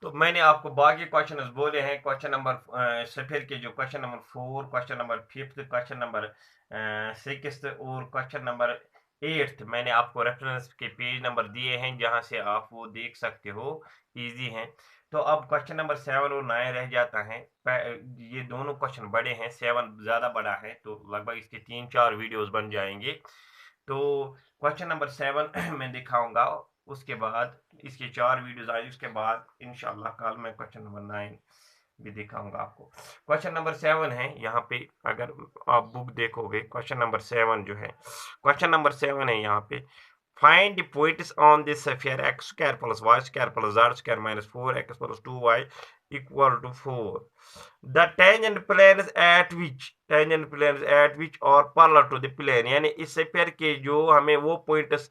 तो मैंने आपको बाकी क्वेश्चन बोले हैं, क्वेश्चन नंबर सफेर के जो question number 4, question number 5, question number 6 और क्वेश्चन नंबर 8 मैंने आपको रेफरेंस के पेज नंबर दिए हैं, जहां से आप वो देख सकते हो, इजी हैं। तो अब क्वेश्चन नंबर 7 और 9 रह जाता है। ये दोनों क्वेश्चन बड़े हैं, 7 ज़्यादा बड़ा है, तो लगभग इसके 3-4 वीडियोस बन जाएंगे। तो क्वेश्चन नंबर 7 मैं दिखाऊंगा, उसके बाद इसके 4 वीडियोस आए, उसके बाद इंशाल्लाह कल मैं क्वेश्चन नंबर 9 भी दिखाऊंगा आपको। क्वेश्चन नंबर 7 है यहाँ पे, अगर आप बुक देखोगे, क्वेश्चन नंबर 7 जो है, क्वेश्चन नंबर 7 है यहाँ पे, find the points on this sphere x square plus y square plus z square minus 4x plus 2y equal to 4. The tangent planes at which are parallel to the plane, यानी इस sphere के जो हमें वो points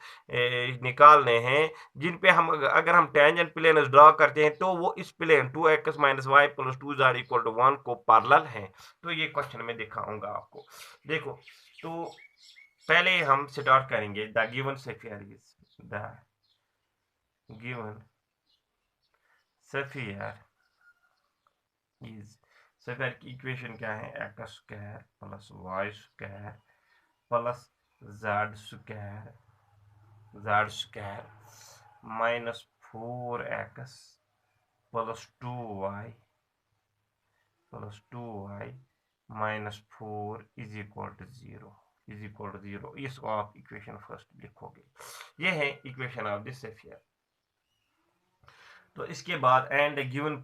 निकालने हैं जिन पे हम अगर हम टेंजेंट प्लेन ड्रॉ करते हैं तो वो इस plane 2x minus y plus 2z equal to 1 को पैरेलल हैं। तो ये क्वेश्चन में दिखाऊंगा आपको। देखो, तो पहले हम स्टार्ट करेंगे। The given sphere is the given sphere is, sphere की इक्वेशन क्या है? X square plus y square plus z square minus 4x plus 2y minus 4 is equal to 0 इसको आप इक्वेशन फर्स्ट लिखोगे। ये है इक्वेशन ऑफ दिस स्फीयर। तो इसके बाद एंड द गिवन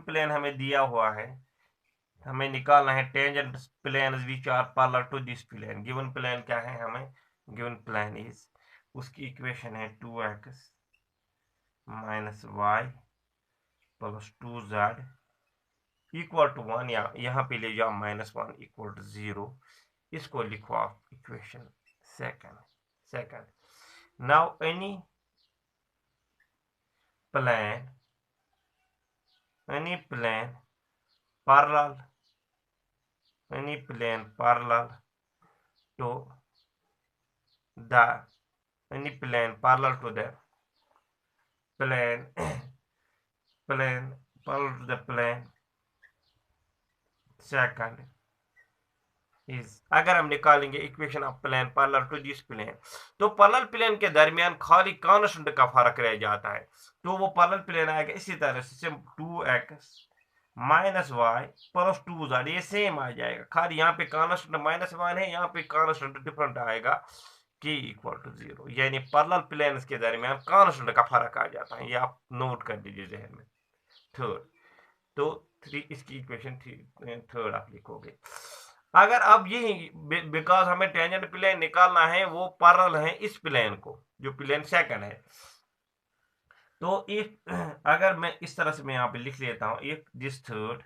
प्लेन हमें दिया हुआ है, हमें निकालना है tangent plane which are parallel to this plane. Given plane क्या है हमें? गिवन प्लेन इज, उसकी इक्वेशन है 2x minus y plus 2z equal to 1, यहाँ पे ले जाओ -1 इक्वल टू 0। इसको लिखो आप equation second. Now any plane parallel to the plane second is, अगर हम निकालेंगे equation of plane parallel to this plane, तो पैरेलल प्लेन के दरमियान खाली कांस्टेंट का फर्क रह जाता है। तो वो पैरेलल प्लेन आएगा इसी तरह से 2x minus y plus 2z, ये सेम आ जाएगा, खाली यहाँ पे कांस्टेंट -1 है, यहाँ पे कांस्टेंट डिफरेंट आएगा k इक्वल टू 0, यानी पैरेलल प्लेन के दरमियान कांस्टेंट का फर्क आ जाता है। ये आप नोट कर दीजिए जहन में। थर्ड, तो 3 इसकी इक्वेशन थर्ड आप लिखोगे। अगर अब यही बिकॉज हमें टेंजेंट प्लेन निकालना है, वो पैरेलल है इस प्लेन को, जो प्लेन सेकंड है। तो इफ अगर मैं इस तरह से मैं यहाँ पे लिख लेता हूँ, if this third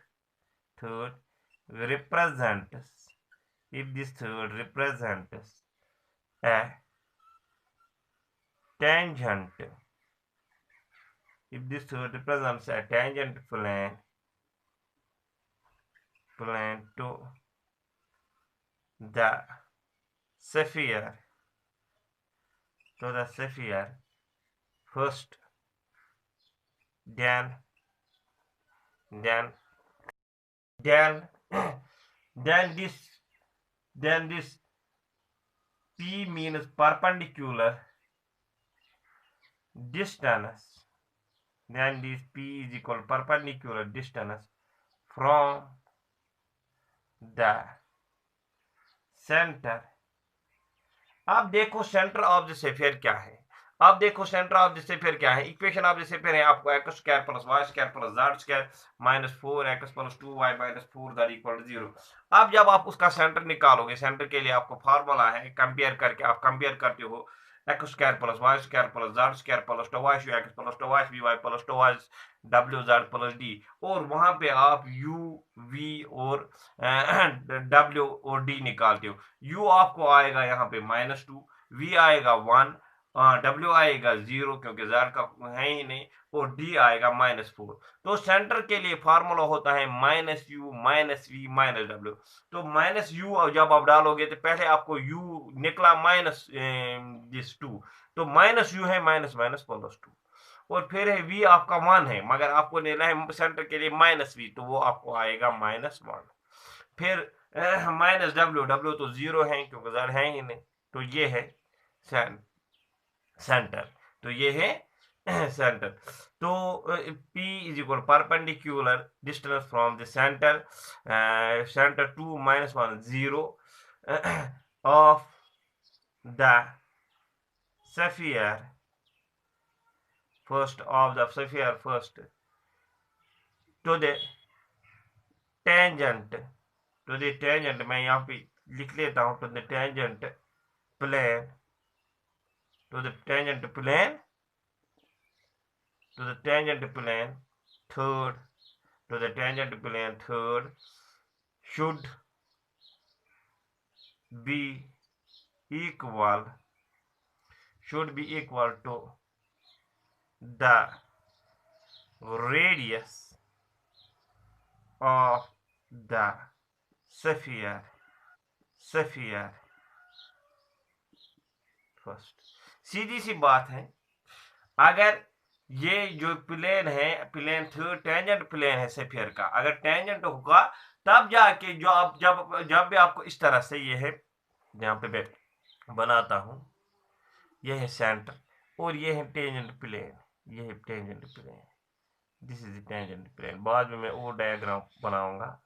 represents a tangent, plane to the sphere, first, then this P means perpendicular distance, then this P is equal perpendicular distance from the center। अब देखो सेंटर ऑफ द स्फीयर क्या है। Equation of the sphere है आपको x square plus y square plus z square minus 4x plus 2y minus 4 that equal to 0। अब जब आप उसका सेंटर निकालोगे, सेंटर के लिए आपको फार्मूला है, कंपेयर करके आप कंपेयर करते हो x square plus y square plus z square plus 2y x plus 2y y plus 2y डब्ल्यू जेड प्लस डी, और वहां पे आप u v और w और d निकालते हो। u आपको आएगा यहाँ पे -2, v आएगा 1 डब्ल्यू आएगा 0 क्योंकि ज़ार का है ही नहीं, और डी आएगा -4। तो सेंटर के लिए फार्मूला होता है -u -v -w। तो -u जब आप डालोगे तो पहले आपको u निकला माइनस दिस 2, तो -u है माइनस माइनस +2, और फिर है v आपका 1 है, मगर आपको लेना है सेंटर के लिए -v, तो वो आपको आएगा -1। फिर -w तो 0 है क्योंकि ज़ार है ही नहीं, तो ये है सेंटर, तो ये है सेंटर। तो P is equal perpendicular distance from the centre, centre to -1 0 of the sphere first to the tangent, मैं यहाँ पे लिख लेता हूँ, to the tangent plane, to the tangent plane third, to the tangent plane third should be equal to the radius of the sphere first. सीधी सी बात है, अगर ये जो प्लेन है, प्लेन थर्ड टेंजेंट प्लेन है स्फीयर का, अगर टेंजेंट होगा तब जाके जो आप जब भी आपको इस तरह से, ये है जहां पे मैं बनाता हूं, ये है सेंटर और ये है टेंजेंट प्लेन, ये है tangent plane, this is tangent plane. बाद में मैं और डायग्राम बनाऊंगा।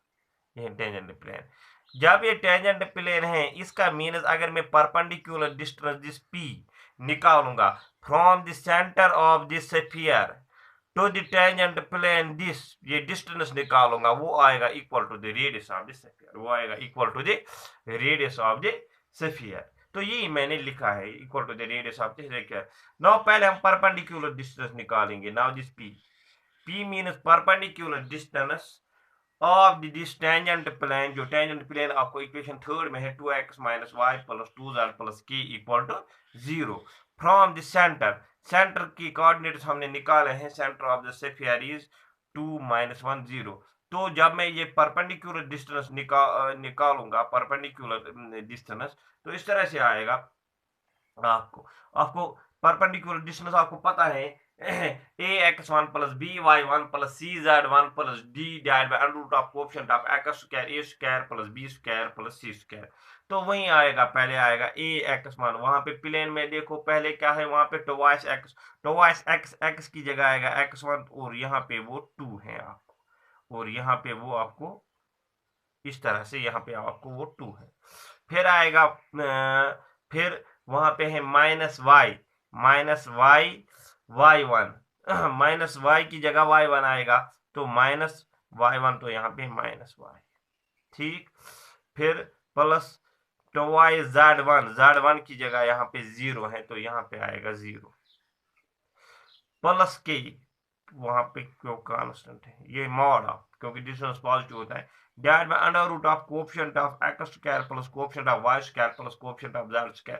ये है टेंजेंट प्लेन। जब ये टेंजेंट प्लेन है, इसका मीन्स अगर मैं परपेंडिकुलर डिस्टेंस दिस p निकालूंगा from the centre of this sphere to the tangent plane, this ये डिस्टेंस निकालूंगा, वो आएगा equal to the radius of the sphere, वो आएगा equal to the radius of the sphere. तो यही मैंने लिखा है, equal to the radius of the sphere. Now पहले हम परपेंडिकुलर डिस्टेंस निकालेंगे। Now this p means perpendicular distance of this tangent plane, जो टेंजेंट प्लेन आपको इक्वेशन थर्ड में है 2x - y + 2z + k = 0 from the centre. Centre की coordinates हमने निकाले हैं, centre of the sphere is 2 - 1 0। तो जब मैं ये परपेंडिकुलर डिस्टेंस निकालूंगा, परपेंडिकुलर डिस्टेंस, तो इस तरह से आएगा। आपको परपेंडिकुलर डिस्टेंस आपको पता है ax1 + by1 + cz1 + d divide by √ of coefficient of x² a² + b² + c²। तो वही आएगा, पहले आएगा ax1, वहां पे प्लेन में देखो पहले क्या है, वहां पे टॉवाइस x की जगह आएगा x1, और यहाँ पे वो 2 है आपको, और यहाँ पे वो आपको इस तरह से, यहाँ पे आपको वो 2 है। फिर आएगा फिर वहां पे है -y y1 -y की जगह y1 आएगा, तो -y1, तो यहाँ पे -y, ठीक। फिर प्लस टॉवाइस z1 की जगह यहाँ पे 0 है, तो यहाँ पे आएगा 0 प्लस k, वहां पे क्यों कांस्टेंट है, ये मॉड ऑफ, क्योंकि डिस्टेंस पॉजिटिव होता है, divide by √ of coefficient of x² + coefficient of y² + coefficient of z²।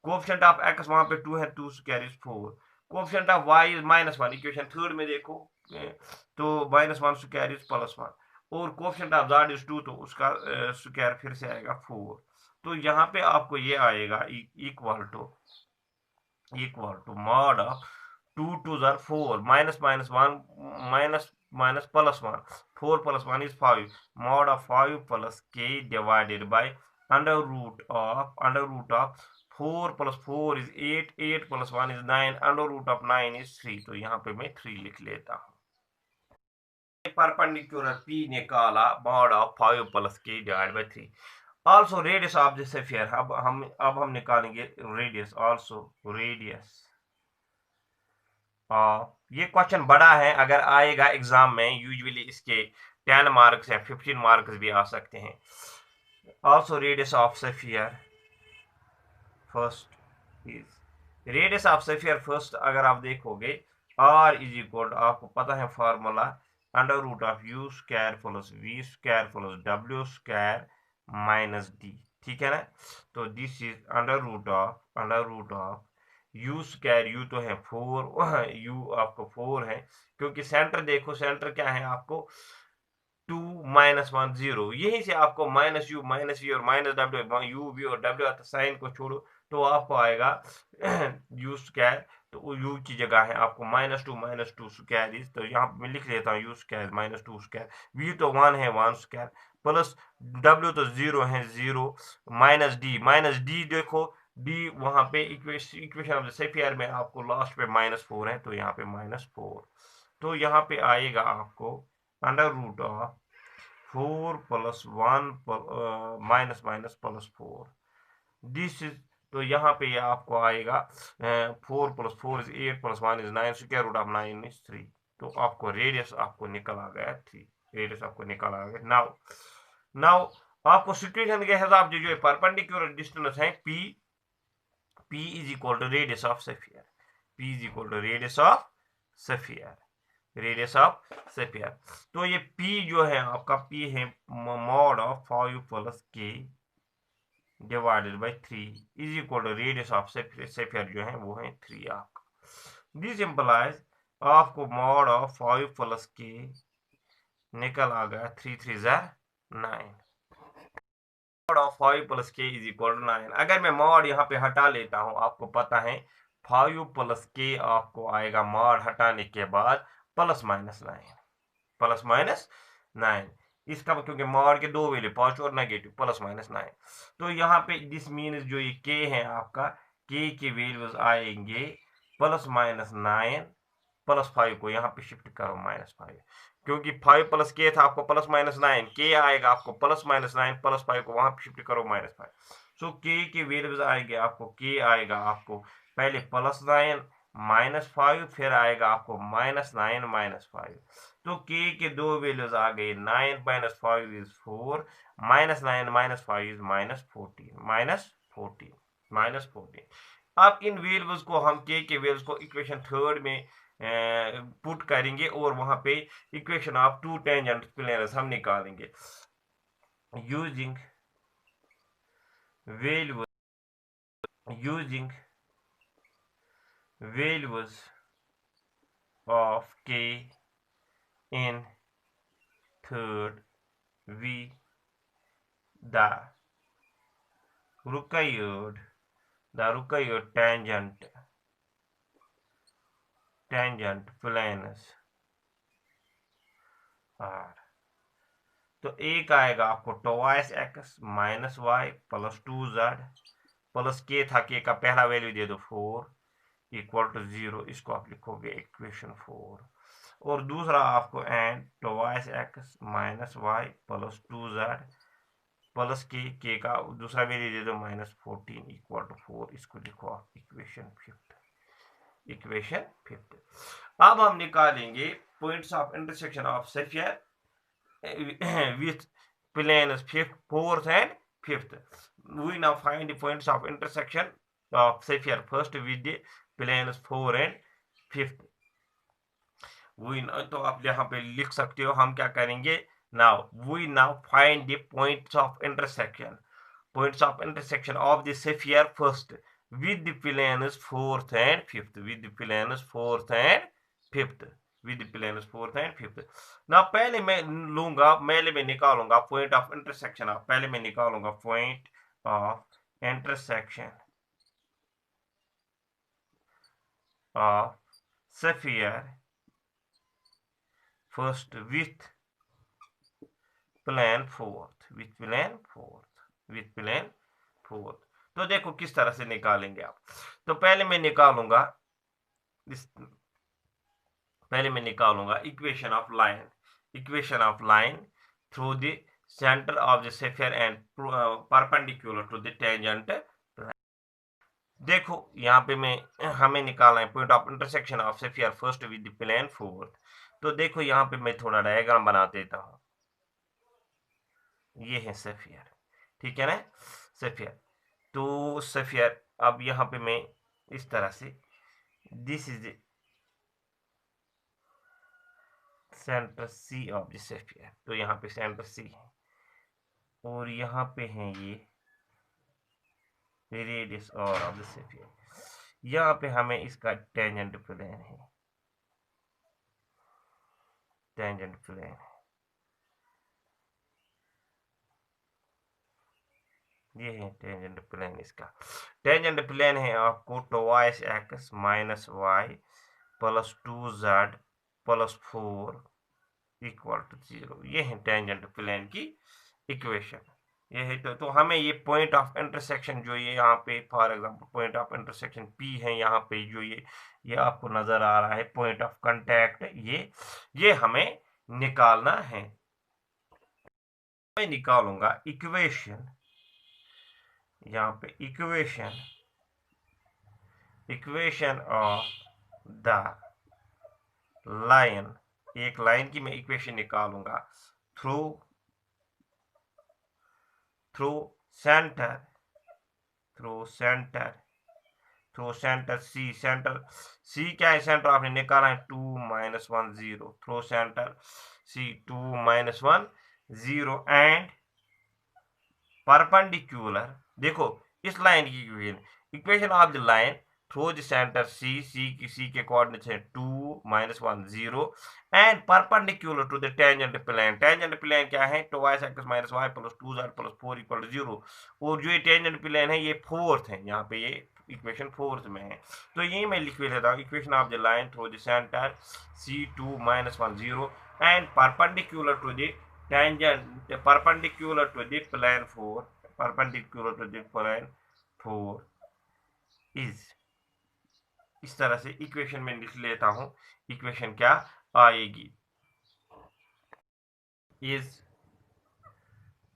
Coefficient of x वहां पे 2 है, 2² is 4, coefficient of y is -1, equation third में देखो, तो -1² इज +1, और कोएफिशिएंट ऑफ z इज 2, तो उसका स्क्वायर फिर से आएगा 4। तो यहाँ पे आपको ये आएगा equal to mod of 2 2s are 4 minus minus 1 minus plus 1, 4 plus 1 is 5, mod of 5 plus k divided by under root of 4 plus 4 is 8, 8 plus 1 is 9, under root of 9 is 3। तो यहाँ पे मैं 3 लिख लेता हूँ। परपेंडिकुलर p निकाला, mod of 5 plus k divided by 3। also radius of the sphere, अब हम निकालेंगे radius, also radius। ये क्वेश्चन बड़ा है, अगर आएगा एग्जाम में यूजुअली इसके 10 मार्क्स या 15 मार्क्स भी आ सकते हैं। Also radius of sphere first is, radius of sphere first अगर आप देखोगे r इज इक्वल टू, आपको पता है formula, √ of u² + v² + w² - d, ठीक है ना। तो this is √ of you square, you तो है 4, यू आपको 4 है, क्योंकि सेंटर देखो, सेंटर क्या है आपको 2 -1 0, यहीं से आपको माइनस वी और माइनस डब्ल्यू, यू वी और डब्ल्यू आता, साइन को छोड़ो तो आपको आएगा यू स्क्वायर, तो यू की जगह है आपको -2 स्क्वायर इज, तो यहाँ मैं लिख लेता हूँ यू स्क्वायर -2 स्क्वायर, वी तो 1 है 1 स्क्वायर, प्लस डब्ल्यू तो 0 है 0, माइनस डी देखो, डी वहां पे इक्वेशन ऑफ द सेफियर में आपको लास्ट पे -4 है, तो यहाँ पे -4, तो यहाँ पे आएगा आपको under root of 4 plus 1 minus minus plus 4, this is, तो यहाँ पे ये आपको आएगा 4 plus 4 is 8 plus 1 is 9, square root of 9 is 3, तो आपको रेडियस आपको निकल आ गया 3, रेडियस आपको निकल आ गया। नाउ नाउ आपको सिचुएशन के हिसाब से जो परपेंडिकुलर डिस्टेंस है P is equal to radius of sphere, P is equal to radius of sphere, radius of sphere, तो ये P जो है आपका P है mod of 5 plus k divided by 3 is equal to radius of sphere जो है वो है 3 आपका, दिस इंप्लाइज आपको मॉड ऑफ 5 प्लस के निकल आ गया 3 3 9, mod of 5 plus k is equal to 9, अगर मैं मॉड यहाँ पे हटा लेता हूँ, आपको पता है 5 प्लस के आपको आएगा मॉड हटाने के बाद प्लस माइनस 9, इसका क्योंकि मॉड के दो वैल्यू पॉजिटिव और नेगेटिव, प्लस माइनस 9, तो यहाँ पे दिस मीन्स जो ये के है आपका, के की वैल्यूज आएंगे प्लस माइनस 9, प्लस 5 को यहाँ पे शिफ्ट करो -5, क्योंकि 5 प्लस के था आपको प्लस माइनस 9, के आएगा आपको प्लस माइनस 9, प्लस 5 को वहां पे शिफ्ट करो -5, सो के की वैल्यूज आएंगे आपको, के आएगा आपको पहले प्लस 9 -5, फिर आएगा आपको -9 -5, तो के दो वैल्यूज आ गई, 9 -5 इज 4, -9 -5 इज -14, अब इन वैल्यूज को हम के वैल्यूज को इक्वेशन थर्ड में पुट करेंगे और वहां पे equation of two tangent planes हम निकालेंगे using values of k in third, we the required tangent planes are, तो एक आएगा आपको twice x minus y plus 2z, plus k था, के का पहला वैल्यू दे दो 4 इक्वल टू 0, इसको आप लिखोगे इक्वेशन 4, और दूसरा आपको and twice x minus y plus 2z plus k का दूसरा वैल्यू दे दो -14 इक्वल टू 4, इसको लिखो आप इक्वेशन 5। अब हम निकालेंगे points of intersection of sphere with planes 4th and 5th. We now find the points of intersection of sphere first with the planes 4 and 5th. तो आप यहाँ पे लिख सकते हो, हम क्या करेंगे, we now find the points of intersection of the sphere first with the planes 4th and 5th, ना पहले मैं निकालूंगा पॉइंट ऑफ इंटरसेक्शन ऑफ, पहले मैं निकालूंगा point of intersection of sphere first with plane fourth, तो देखो किस तरह से निकालेंगे आप, तो पहले मैं निकालूंगा equation of line through the centre of the sphere and perpendicular to the tangent. देखो यहाँ पे हमें निकालना है point of intersection of sphere first with the plane fourth, तो देखो यहाँ पे मैं थोड़ा डायग्राम बना देता हूँ, ये है स्फीयर, ठीक है ना, स्फीयर, तो स्फीयर अब यहाँ पे मैं इस तरह से, this is centre C of the sphere, तो यहाँ पे सेंटर सी है और यहाँ पे है ये रेडियस और ऑफ द स्फीयर, यहाँ पे हमें इसका टेंजेंट प्लेन है, टेंजेंट प्लेन, ये है टेंजेंट प्लेन। इसका टेंजेंट प्लेन है आपको twice x minus y plus 2z plus 4 equal to 0। ये है टेंजेंट प्लेन की इक्वेशन। ये है तो हमें ये पॉइंट ऑफ इंटरसेक्शन जो ये यहाँ पे for example point of intersection P है, यहाँ पे जो ये आपको नजर आ रहा है पॉइंट ऑफ कांटेक्ट, ये हमें निकालना है। मैं निकालूंगा इक्वेशन, यहाँ पे इक्वेशन ऑफ द लाइन, एक लाइन की मैं इक्वेशन निकालूंगा through centre C, centre C क्या है, सेंटर आपने निकाला है 2 - 1 0, through centre C 2 - 1 0 and perpendicular. देखो इस लाइन की equation of the line through the centre C के कोऑर्डिनेट्स हैं 2 - 1 0 and perpendicular to the tangent plane. Tangent plane क्या है, 2x - y plus 2z plus 4 equal 0। और जो ये टेंजेंट प्लेन है ये फोर्थ है, यहाँ पे ये इक्वेशन फोर्थ में है। तो ये मैं लिख लेता हूँ equation of the line through the centre C 2 - 1 0 and perpendicular to the tangent perpendicular to the plane 4 is, इस तरह से इक्वेशन में लिख लेता हूं। इक्वेशन क्या आएगी इज,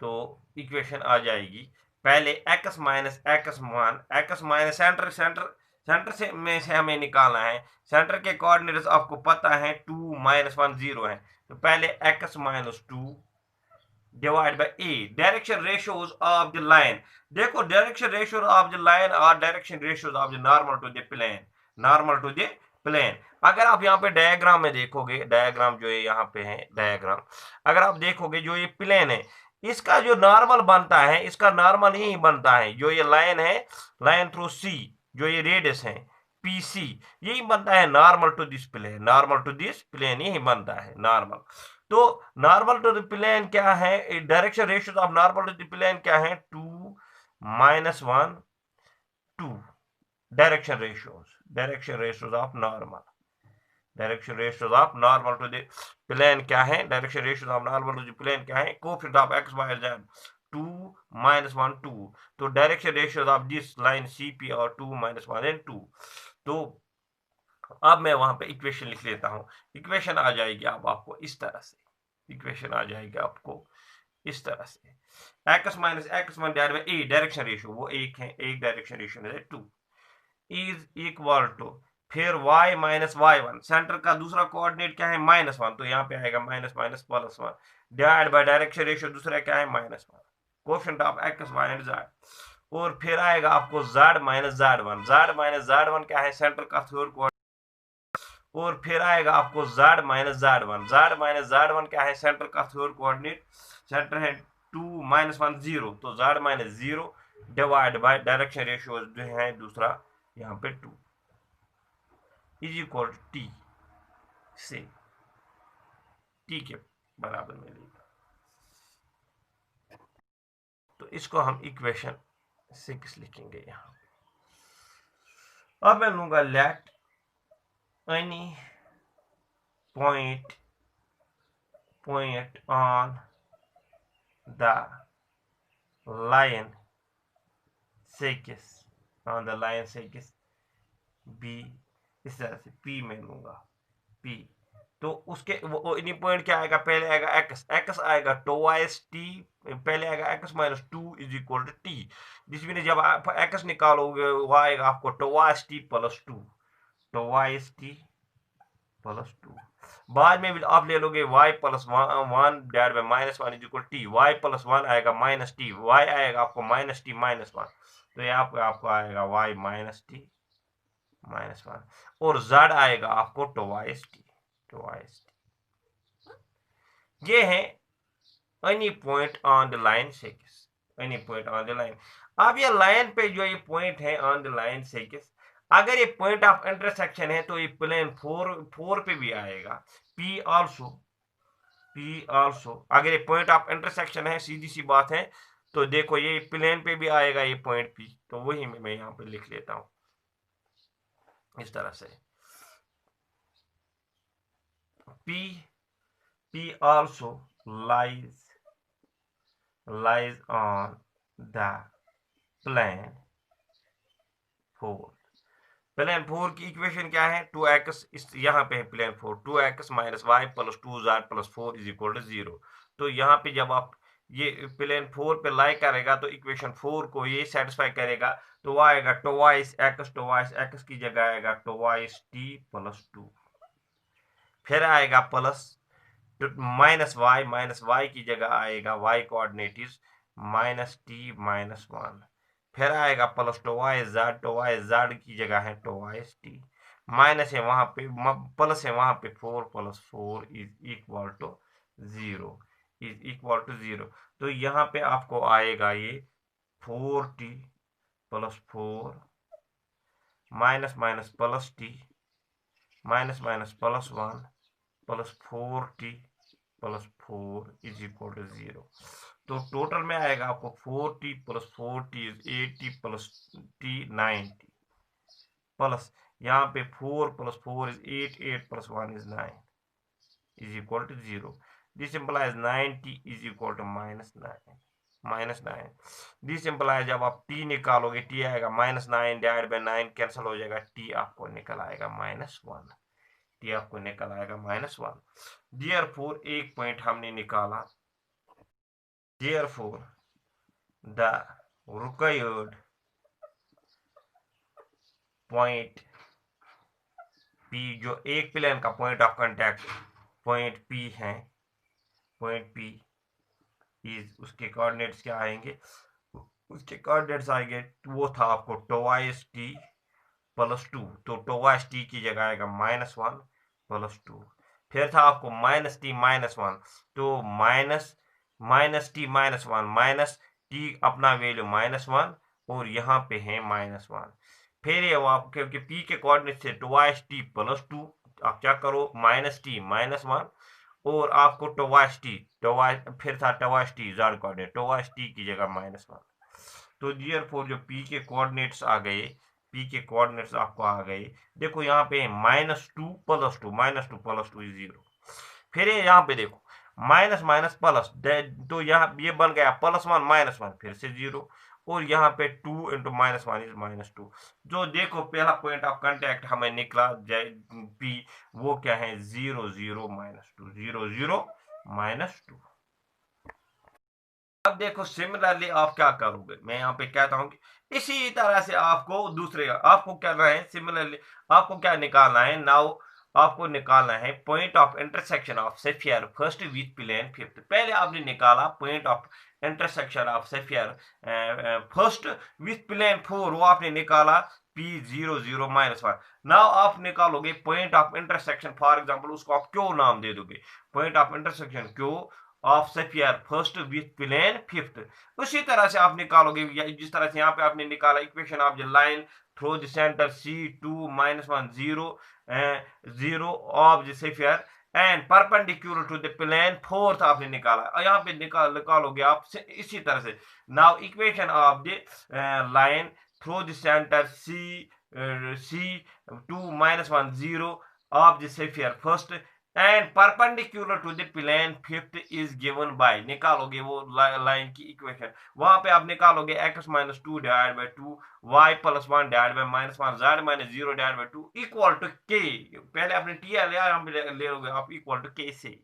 तो इक्वेशन आ जाएगी पहले x minus x1, x minus centre से हमें निकालना है। सेंटर के कोऑर्डिनेट्स आपको पता है 2 - 1 0 है, तो पहले x minus 2 divide by a, direction ratios of the line. देखो direction ratio of the line और direction ratios of the normal to the plane. अगर आप यहाँ पे डायग्राम में देखोगे, डायग्राम जो है यहाँ पे है डायग्राम, अगर आप देखोगे जो ये प्लेन है इसका जो नॉर्मल बनता है, इसका नॉर्मल यही बनता है। जो ये लाइन है, लाइन थ्रू सी, जो ये रेडियस है PC, यही बनता है नॉर्मल टू दिस प्लेन, यही बनता है नॉर्मल। तो नॉर्मल टू द प्लेन क्या है, direction ratio of normal to the plane क्या है, 2 - 1 2 direction ratios of normal, direction ratios of normal to the plane क्या है, direction ratios of normal to the plane क्या है, coefficient of x y z 2 - 1 2, तो direction ratios of this line CP और 2 - 1 and 2। तो अब मैं वहां पे इक्वेशन लिख लेता हूं। इक्वेशन आ जाएगी अब आपको इस तरह से, इक्वेशन आ जाएगी आपको इस तरह से, x minus x1 divide by a, direction ratio वो एक है, एक डायरेक्शन रेशियो है 2 इज इक्वल टू, फिर y माइनस y1, सेंटर का दूसरा कोऑर्डिनेट क्या है -1, तो यहाँ पे आएगा minus minus plus 1 divide bye direction ratio दूसरा क्या है -1, coefficient of x y and z। और फिर आएगा आपको z माइनस z1 क्या है, सेंटर का थर्ड कोऑर्डिनेट। और फिर आएगा आपको z माइनस z1 क्या है, सेंटर का थर्ड कोऑर्डिनेट, सेंटर है 2 - 1 0, तो z minus 0 divide bye direction ratio जो है दूसरा यहाँ पे 2 इज इक्वल टू t से, t के बराबर में लेगा। तो इसको हम इक्वेशन 6 लिखेंगे यहाँ। अब मैं लूंगा let any point on the line 6 B, इस तरह से P में लूंगा P। तो उसके वो इन्हीं पॉइंट क्या आएगा, पहले आएगा x आएगा ट्वाइस t, पहले आएगा x minus 2 is equal to t, जिसमें जब आप x निकालोगे वो आएगा आपको twice t plus 2, twice t plus 2। बाद में भी आप ले लोगे y plus 1 divide by minus 1 is equal t, y plus 1 आएगा माइनस t, y आएगा आपको माइनस t माइनस 1, तो ये आपको आएगा y माइनस t माइनस 1, और z आएगा आपको ट्वाइस t। ये है any point on the line 6, any point on the line. अब ये लाइन पे जो ये पॉइंट है ऑन द लाइन 6, अगर ये पॉइंट ऑफ इंटरसेक्शन है तो ये प्लेन फोर पे भी आएगा। पी आल्सो अगर ये पॉइंट ऑफ इंटरसेक्शन है, सीधी सी बात है, तो देखो ये प्लेन पे भी आएगा ये पॉइंट पी, तो वही मैं यहाँ पे लिख लेता हूं इस तरह से। P P also lies on the plane four. Plane four की इक्वेशन क्या है? 2x, इस यहाँ पे है plane four, 2x minus y plus 2z plus 4 is equal to 0। तो यहाँ पे जब आप ये प्लेन फोर पे लाई करेगा तो इक्वेशन फोर को ये सेटिस्फाई करेगा, तो वह आएगा टोवाइस एक्स की जगह आएगा टोवाइस टी प्लस 2, फिर आएगा प्लस माइनस वाई की जगह आएगा y coordinate is minus t minus 1, फिर आएगा प्लस टोवाइस जेड की जगह है टोवाइस टी, माइनस है वहां पे, प्लस है वहां पे, 4 + 4 इज इक्वल टू 0। तो यहाँ पे आपको आएगा ये 4t plus 4 minus minus plus t minus minus plus 1 plus 4t plus 4 is equal to 0। तो टोटल में आएगा आपको 4t plus 4t is 8t plus t 9t, plus यहाँ पे 4 + 4 is 8, 8 + 1 is 9 is equal to 0। This implies 9t is equal to -9। This implies जब आप t निकालोगे, t आएगा -9 डिवाइड बाय 9 कैंसिल हो जाएगा, t आपको निकल आएगा -1, t आपको निकल आएगा -1। देयरफॉर एक पॉइंट हमने निकाला, therefore the required point P, जो एक प्लेन का point of contact point P है, पॉइंट P इज, उसके कोऑर्डिनेट्स क्या आएंगे? उसके कोऑर्डिनेट्स आएंगे, वो था आपको टोवाइस टी प्लस 2, तो टोवाइस टी की जगह आएगा -1 प्लस 2, फिर था आपको माइनस टी माइनस 1, तो माइनस टी अपना वैल्यू -1 और यहाँ पे है -1, फिर ये आप क्योंकि p के कोऑर्डिनेट से टोवाइस टी प्लस 2, आप क्या करो -t -1 और आपको टोवाइस टी फिर था टोवाइस टी जेड कोऑर्डिनेट, टोवाइस टी की जगह -1। तो देयरफॉर जो p के कोऑर्डिनेट्स आ गए, p के कोऑर्डिनेट्स आपको आ गए, देखो यहाँ पे -2 + 2 इज 0, फिर यहाँ पे देखो माइनस माइनस प्लस, तो यहाँ ये बन गया +1 -1 फिर से 0, और यहाँ पे 2 × -1 इज -2। जो देखो पहला पॉइंट ऑफ कांटेक्ट हमें निकला पी, वो क्या है? 0 0 -2, 0 0 -2। अब देखो सिमिलरली आप क्या करोगे, मैं यहाँ पे कहता हूँ कि इसी तरह से आपको दूसरे आपको करना है, सिमिलरली आपको क्या निकालना है नाउ, आपको निकालना है point of intersection of sphere first with plane fifth. पहले आपने निकाला point of intersection of sphere first with plane four, वो आपने निकाला P0 0 -1। नाउ आप निकालोगे point of intersection, for example उसको आप क्यों नाम दे दोगे, point of intersection Q of sphere first with plane fifth. उसी तरह से आप निकालोगे, जिस तरह से यहाँ पे आपने निकाला equation of the line through the centre C2 -1 0 0 of the sphere and perpendicular to the plane fourth आपने निकाला, और यहाँ पे निकालोगे आप इसी तरह से। Now equation of the line through the centre C2 -1 0 of the sphere first and perpendicular to the plane fifth is given by, निकालोगे वो लाइन की इक्वेशन, वहां पे आप निकालोगे x - 2 divide by 2 y + 1 divide by -1 z - 0 divide by 2 equal to k। पहले आपने t लिया, यहाँ पे ले लोगे आप इक्वल टू k से,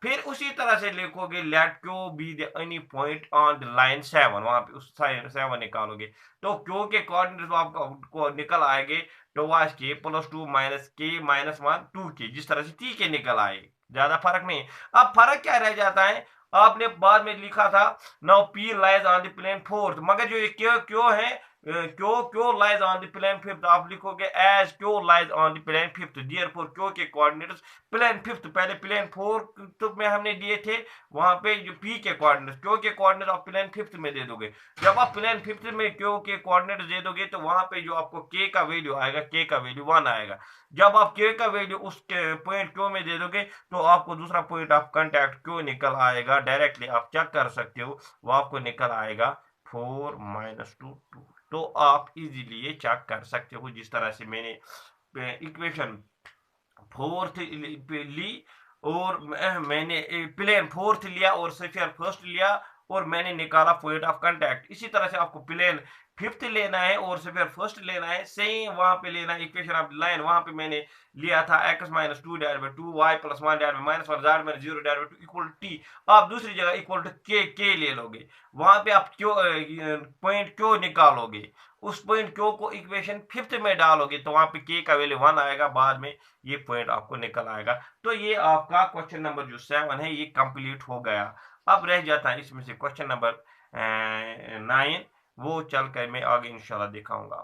फिर उसी तरह से लिखोगे let Q be the any point on the line 7, वहां पे उस 7 निकालोगे, तो क्यू के कोऑर्डिनेट्स आपको निकल आएंगे टोवाइस के प्लस 2 माइनस के -1 2 के, जिस तरह से टी के निकल आए, ज्यादा फर्क नहीं। अब फर्क क्या रह जाता है, आपने बाद में लिखा था now P lies on the plane fourth, मगर जो ये क्यों है Q lies on the plane fifth, आप लिखोगे एज Q lies on the plane fifth, therefore Q के कोऑर्डिनेट्स प्लेन फिफ्थ, पहले प्लेन फोर्थ में हमने दिए थे, वहां पे जो पी के कोऑर्डिनेट्स, क्यों के कोऑर्डिनेट आप प्लेन फिफ्थ में दे दोगे। जब आप प्लेन फिफ्थ में क्यों के कोऑर्डिनेट्स दे दोगे तो वहां पे जो आपको के का वैल्यू आएगा, के का वैल्यू 1 आएगा। जब आप के का वैल्यू उस पॉइंट क्यों में दे दोगे तो आपको दूसरा पॉइंट ऑफ कांटेक्ट क्यों निकल आएगा, डायरेक्टली आप चेक कर सकते हो, वो आपको निकल आएगा 4 - 2 2। तो आप इजीली ये चेक कर सकते हो, जिस तरह से मैंने इक्वेशन फोर्थ ली और मैंने प्लेन फोर्थ लिया और स्फीयर फर्स्ट लिया और मैंने निकाला पॉइंट ऑफ कांटेक्ट। इसी तरह से आपको प्लेन फिफ्थ लेना है और स्फीयर फर्स्ट लेना है, सेम वहां पे लेना है इक्वेशन ऑफ लाइन, वहां पे मैंने लिया था x - 2 divide by 2 y + 1 divide by -1 z - 0 divide by 2 equal t। आप दूसरी जगह इक्वल टू के ले लोगे, वहां पे आप क्यों पॉइंट क्यों निकालोगे, उस पॉइंट क्यों को इक्वेशन फिफ्थ में डालोगे तो वहां पे के का वैल्यू 1 आएगा, बाद में ये पॉइंट आपको निकल आएगा। तो ये आपका क्वेश्चन नंबर जो 7 है ये कंप्लीट हो गया। अब रह जाता है इसमें से क्वेश्चन नंबर 9, वो चल कर मैं आगे इंशाल्लाह दिखाऊंगा।